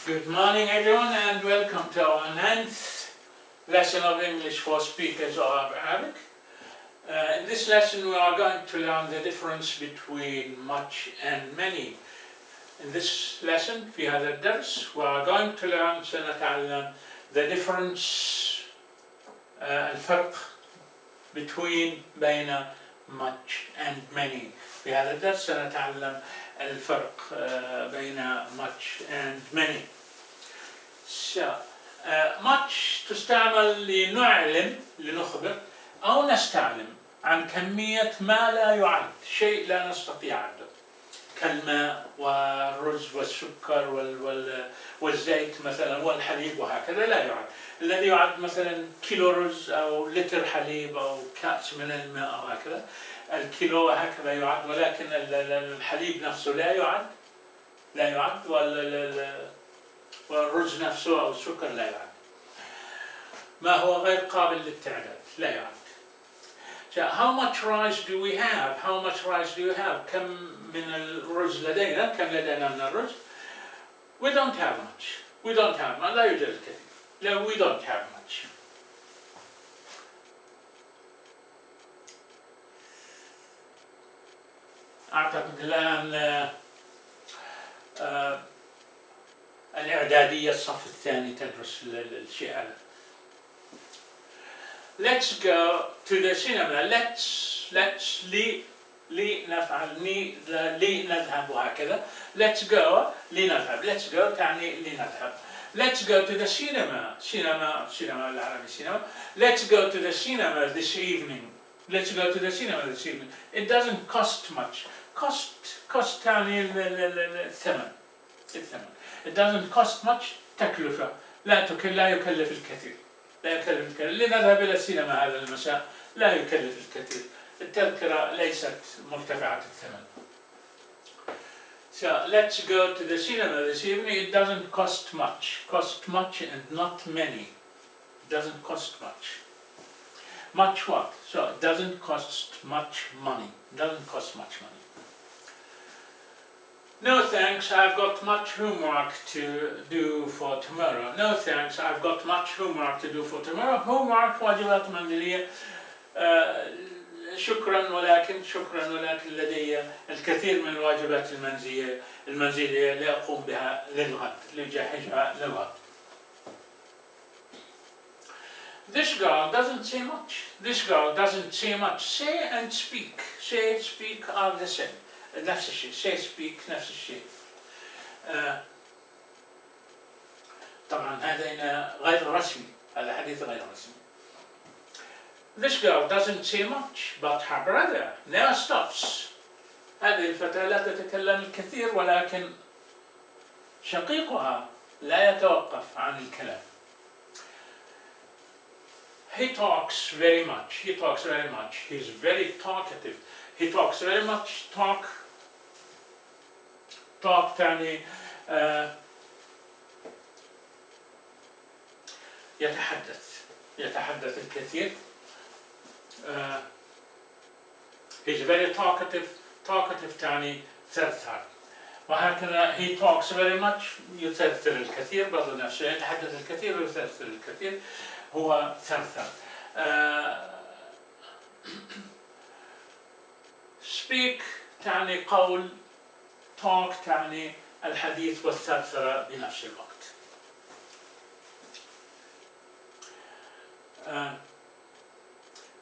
Good morning everyone and welcome to our 9th lesson of English for speakers of Arabic. In this lesson we are going to learn the difference between much and many. In this lesson في هذا الدرس we are going to learn سنتعلم the difference الفرق between بين much and many. في هذا الدرس سنتعلم الفرق بين much and many. So, much تستعمل لنعلم لنخبر أو نستعلم عن كمية ما لا يعد، شيء لا نستطيع عده، كالماء والرز والسكر والزيت مثلا والحليب وهكذا لا يعد. الذي يعد مثلا كيلو رز أو لتر حليب أو كأس من الماء أو هكذا، الكيلو هكذا يعد، ولكن الحليب نفسه لا يعد والرز نفسه أو السكر لا يعد. ما هو غير قابل للتعداد لا يعد. So how much rice do we have? How much rice do you have? كم من الرز لدينا؟ كم لدينا من الرز؟ We don't have much. We don't have much. لا يوجد الكثير. لا we don't have much. أعتقد الآن الإعدادية الصف الثاني تدرس الشيء هذا. Let's go to the cinema. Let's نفعل نذهب وهكذا. Let's go لنذهب. Let's go تعني لنذهب. Let's go to the cinema. cinema بالعربي cinema. Let's go to the cinema this evening. Let's go to the cinema this evening. It doesn't cost much. cost تعني الثمن. It doesn't cost much. تكلفة لا يكلف الكثير. لنذهب إلى السينما هذا المساء لا يكلف الكثير. التذكرة ليست مرتفعة الثمن. So let's go to the cinema this evening. It doesn't cost much. Cost much and not many. It doesn't cost much. Much what? So it doesn't cost much money. It doesn't cost much money. No thanks, I've got much homework to do for tomorrow. No thanks, I've got much homework to do for tomorrow. Homework واجبات منزلية. شكرا ولكن لدي الكثير من الواجبات المنزلية لأقوم بها للغد، لجهزها للغد. This girl doesn't say much. This girl doesn't say much. Say and speak. Say, speak are the same. نفس الشيء. say, speak نفس الشيء. طبعا هذا غير رسمي. هذا حديث غير رسمي. This girl doesn't say much, but her brother never stops. هذه الفتاة لا تتكلم الكثير ولكن شقيقها لا يتوقف عن الكلام. He talks very much. He's very talkative. He talks very much. Talk تعني يتحدث الكثير. He's very talkative. تعني ثرثار. وهكذا he talks very much يثرثر الكثير برضو نفسه يتحدث الكثير ويثرثر الكثير هو ثرثر. speak تعني قول. talk تعني الحديث والثرثرة بنفس الوقت.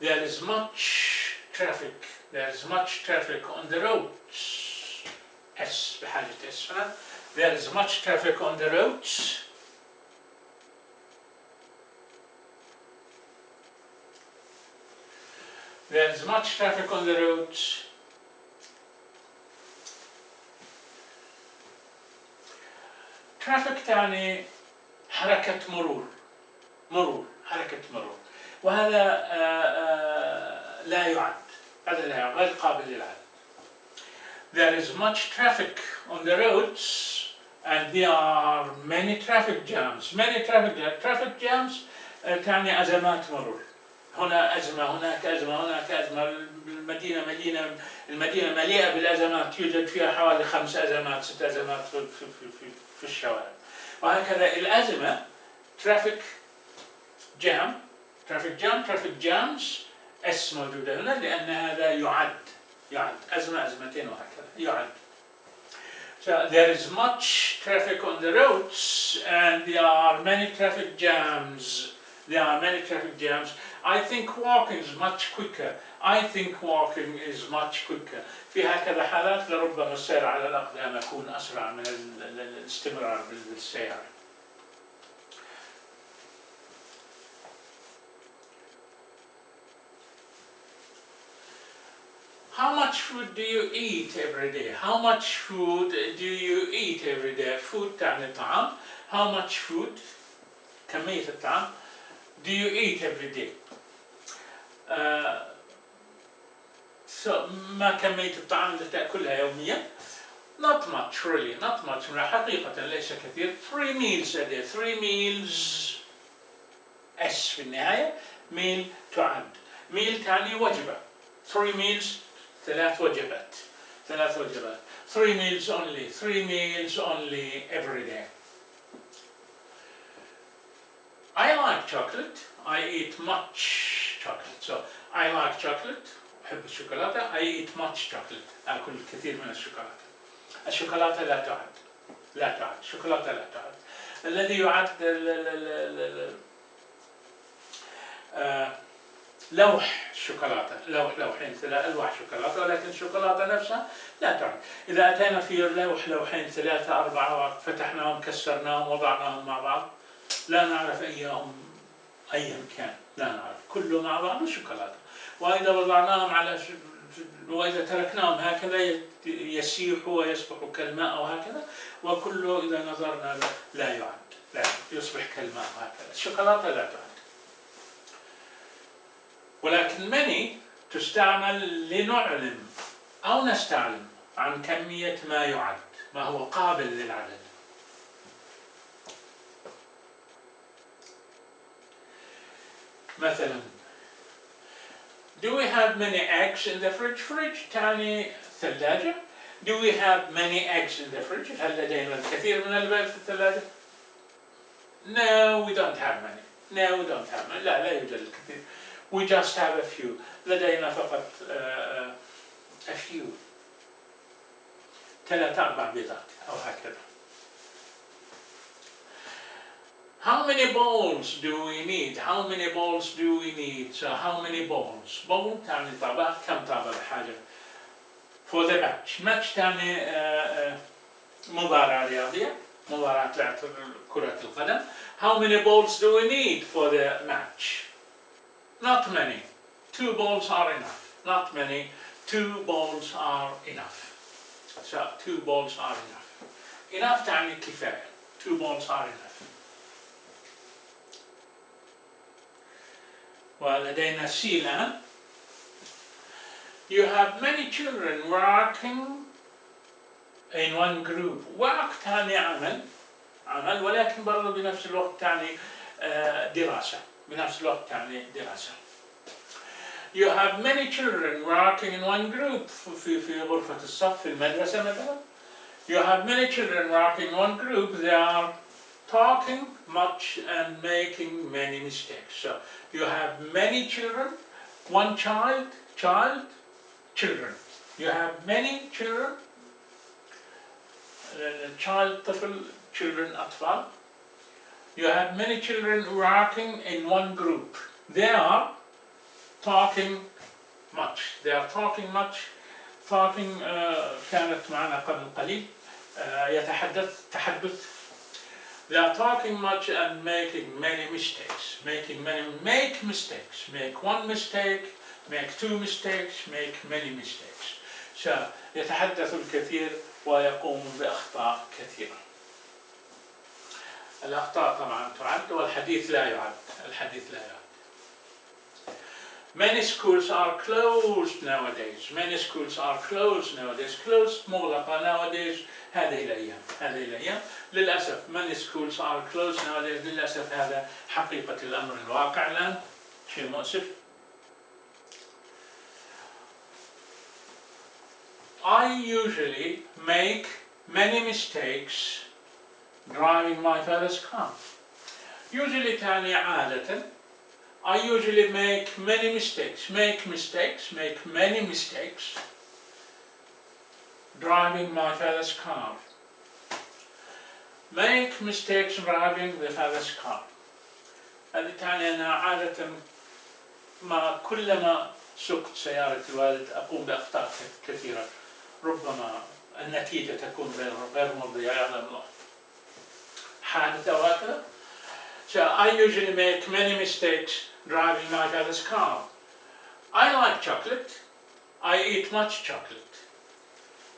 There is much traffic on the roads. بحاجة S هنا. There is much traffic on the roads. There is much traffic on the roads. traffic تعني حركة مرور. وهذا لا يعد. هذا غير قابل للعد. There is much traffic on the roads and there are many traffic jams. Traffic jams تعني أزمات مرور. هنا أزمة، هناك أزمة، هناك أزمة، المدينة مليئة بالأزمات، يوجد فيها حوالي 5 أزمات 6 أزمات في الشوارع. وهكذا الأزمة traffic jams S موجودة هنا لأن هذا يعد أزمة أزمتين وهكذا يعد. So there is much traffic on the roads and there are many traffic jams. I think walking is much quicker. في هكذا حالات لربما السير على الأقدام يكون أسرع من الاستمرار بالسيارة. How much food do you eat every day? Food تعني طعام. How much food كمية الطعام do you eat every day? ما كمية الطعام التي تأكلها يوميا؟ Not much really, حقيقة ليس كثير. 3 meals a day. 3 meals S في النهاية. meal تعد. meal تعني وجبة. 3 meals 3 وجبات. 3 meals only every day. I like chocolate. I eat much chocolate. So I like chocolate. أحب الشوكولاتة. I eat much chocolate. أكل الكثير من الشوكولاتة. الشوكولاتة لا تعد. الشوكولاتة لا تعد. الذي يعد لوح الشوكولاتة. لوحين 3 ألواح شوكولاتة، ولكن الشوكولاتة نفسها لا تعد. إذا أتينا في لوحين 3 4 فتحناهم كسرناهم وضعناهم مع بعض لا نعرف أيهم كان، لا نعرف، كله مع بعض شوكولاتة. وإذا وضعناهم وإذا تركناهم هكذا يسيحوا ويصبحوا كالماء وهكذا، وكله إذا نظرنا لا يعد، يصبح كالماء وهكذا. الشوكولاتة لا تعد. ولكن many تستعمل لنعلم أو نستعلم عن كمية ما يعد، ما هو قابل للعدد. مثلا do we have many eggs in the fridge تعني ثلاجة. do we have many eggs in the fridge؟ هل لدينا الكثير من البيض في الثلاجة؟ no we don't have many. لا يوجد الكثير. we just have a few. لدينا فقط a few 3 4 بيضات أو هكذا. How many bowls do we need? So how many bowls? bowl تعني طبق. كم طبق بحاجة؟ for the match تعني مباراة رياضية، مباراة لعب كرة القدم. how many bowls do we need for the match? Not many. 2 bowls are enough. Not many. 2 bowls are enough. So 2 bowls are enough. Enough تعني كفاية. 2 bowls are enough. ولدينا C الآن. You have many children working in one group. work تعني عمل ولكن برضو بنفس الوقت تعني دراسة. You have many children working in one group. في غرفة الصف في المدرسة مثلا. You have many children working in one group. They are talking much and making many mistakes. So you have many children, one child, children. You have many children, child طفل, children أطفال. You have many children working in one group. They are talking much. كانت معنا قبل قليل. تحدث. They are talking much and making many mistakes. Make mistakes. Make 1 mistake, make 2 mistakes, make many mistakes. So يتحدث الكثير ويقوم بأخطاء كثيرة. الأخطاء طبعا تعد والحديث لا يعد. Many schools are closed nowadays. Closed مغلقة nowadays. هذه الأيام. للأسف many schools are closed nowadays. للأسف هذا حقيقة الأمر الواقع الآن. شيء مؤسف I usually make many mistakes driving my father's car. Usually تعني عادة. I usually make many mistakes, make many mistakes driving my father's car. Make mistakes driving the father's car. هذه تعني أنا عادة كلما سقت سيارة الوالد أقوم بأخطاء كثيرة، ربما النتيجة تكون غير مرضية، يعلم الله. حادث أو هكذا. So I usually make many mistakes driving my father's car. I like chocolate. I eat much chocolate.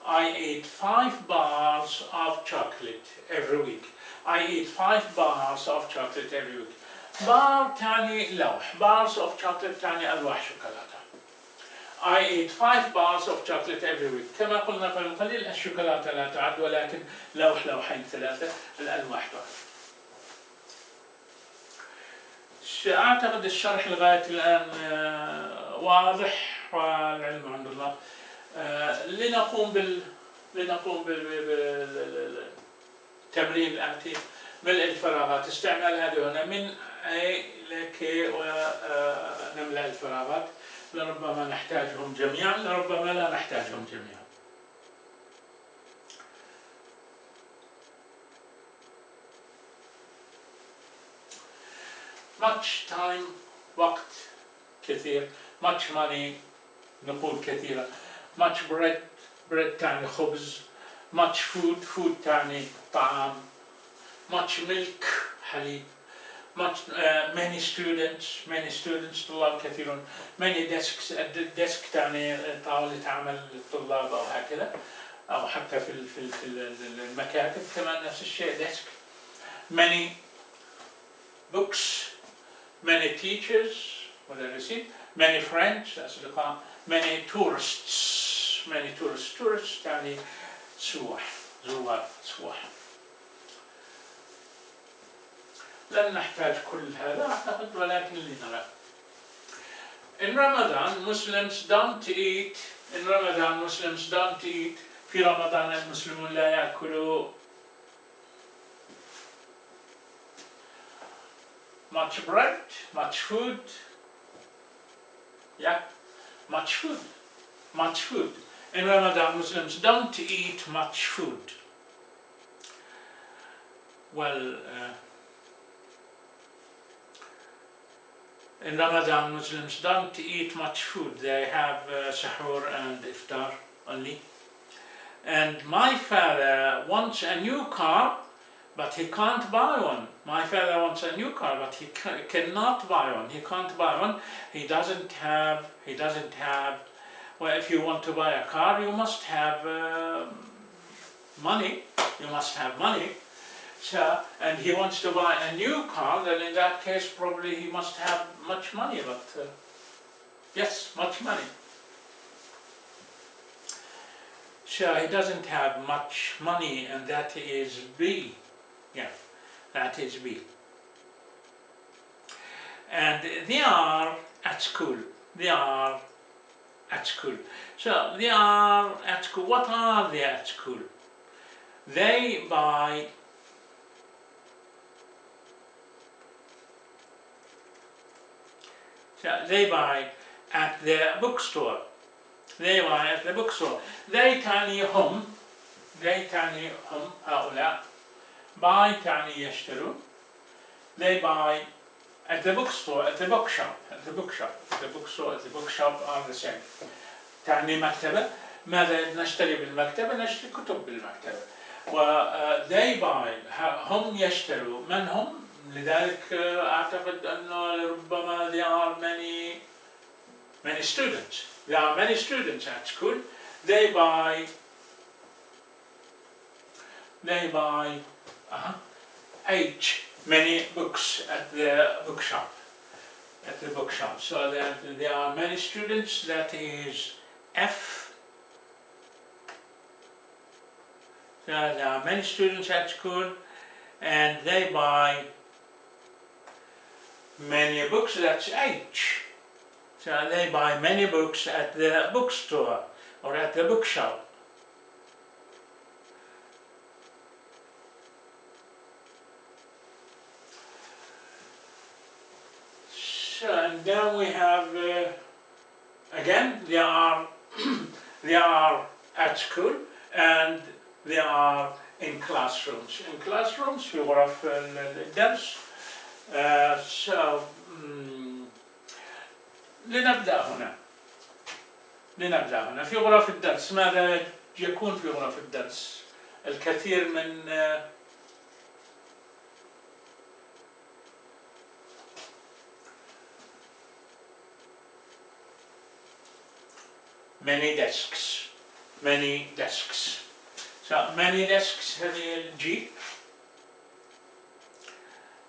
I eat 5 bars of chocolate every week. I eat 5 bars of chocolate every week. Bar تعني لوح. Bars of chocolate تعني ألواح شوكولاتة. I eat 5 bars of chocolate every week. كما قلنا قبل قليل الشوكولاتة لا تعد، ولكن لوحين 3 الألواح تعد. أعتقد الشرح لغاية الآن واضح والعلم عند الله. لنقوم بالتمرين الآتي. ملء الفراغات. استعمال هذه هنا من أي لكي ونملأ الفراغات. لربما نحتاجهم جميعا، لربما لا نحتاجهم جميعا. much time وقت كثير. much money نقود كثيرة. much bread تعني خبز. much food تعني طعام. much milk حليب. much many students طلاب كثيرون. many desks desk تعني طاولة عمل للطلاب أو هكذا، أو حتى في المكاتب كمان نفس الشيء desk. many books, many teachers مدرسين. many friends أصدقاء. many tourists tourists تعني سواح زوار سواح. لن نحتاج كل هذا أعتقد، ولكن لنرى. In Ramadan Muslims don't eat. في رمضان المسلمون لا يأكلوا much bread, much food. Yeah, much food. In Ramadan Muslims don't eat much food. Well, in Ramadan Muslims don't eat much food. They have sahur and iftar only. And my father wants a new car, but he can't buy one. My father wants a new car, but he cannot buy one. He can't buy one. He doesn't have. Well, if you want to buy a car, you must have money. So, and he wants to buy a new car. Then in that case, probably he must have much money. But yes, much money. So he doesn't have much money, and that is B. Yeah, that is B. And they are at school. So they are at school. What are they at school? They buy at the bookstore. They تعني هم هؤلاء. buy تعني يشترون. They buy at the bookstore, at the bookshop. The bookstore, at the bookshop are the same. تعني مكتبة. ماذا نشتري بالمكتبة؟ نشتري كتب بالمكتبة. they buy هم يشتروا. من هم؟ لذلك أعتقد أنه ربما there are many students. There are many students at school. They buy many books at the bookshop. So there are many students. That is F. So there are many students at school, and they buy many books. That's H. So they buy many books at the bookstore or at the bookshop. So, and then we have, again, they are, they are at school and they are in classrooms. In classrooms في غرف الدرس. So, لنبدأ هنا في غرف الدرس. ماذا يكون في غرف الدرس؟ الكثير من many desks. So many desks هذه الجي.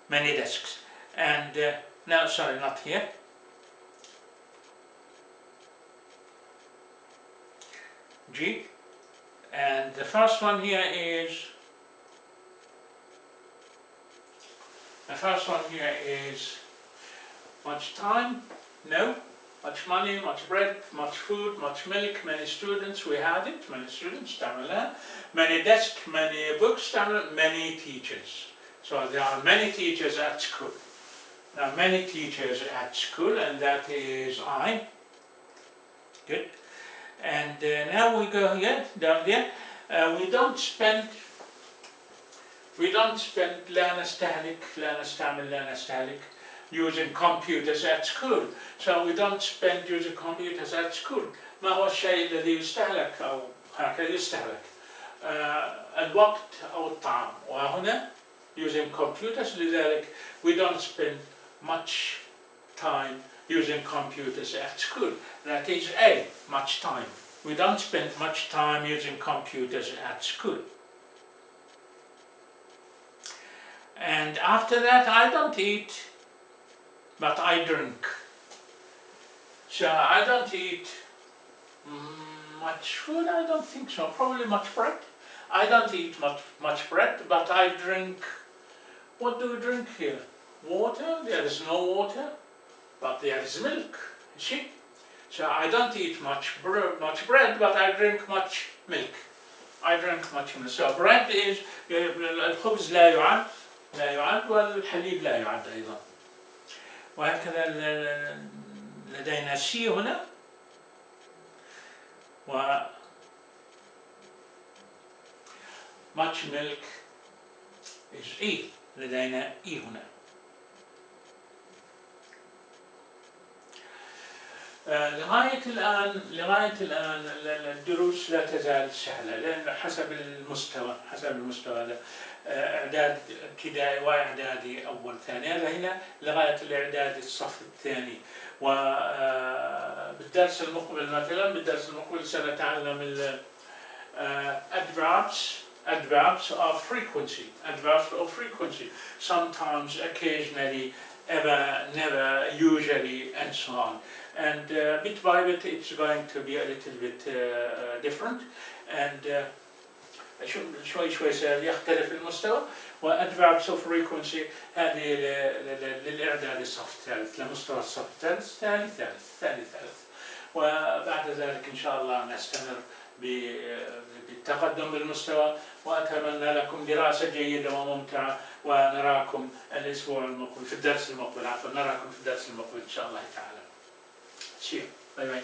Many desks. And no, sorry, not here. G. And the first one here is much time? No. Much money, much bread, much food, much milk, many students, we had it, many students, تعملها. Many desks, many books, many teachers. So there are many teachers at school. Now many teachers at school, and that is I. Good. And now we go here, down there. We don't spend لا نستهلك using computers at school. So we don't spend using computers at school. ما هو الشيء الذي يستهلك أو هكذا يستهلك؟ الوقت أو الطعام. وهنا using computers لذلك we don't spend much time using computers at school. That is A, much time. We don't spend much time using computers at school. And after that I don't eat, but I drink. So I don't eat much food, I don't think so, probably much bread. I don't eat much bread, but I drink, what do we drink here? Water, there is no water, but there is milk, you see? So I don't eat much bread, but I drink much milk. I drink much milk. So bread is, الخبز لا يعد والحليب لا يعد أيضا. وهكذا لدينا سي هنا و much milk is E. لدينا E هنا. لغاية الآن الدروس لا تزال سهلة، لأن حسب المستوى هذا إعداد ابتدائي وإعدادي أول ثاني، هذا هنا لغاية الإعداد الصف الثاني. وبالدرس المقبل مثلا سنتعلم ال adverbs of frequency, sometimes, occasionally, ever, never, usually, and so on. And bit by bit it's going to be a little bit different, and شوي يختلف المستوى. وadverbs of frequency هذه للإعداد الصف الثالث، لمستوى الصف الثالث، ثالث. وبعد ذلك إن شاء الله نستمر بالتقدم بالمستوى، وأتمنى لكم دراسة جيدة وممتعة، ونراكم الأسبوع المقبل في الدرس المقبل، نراكم في الدرس المقبل إن شاء الله تعالى. See you. Bye bye.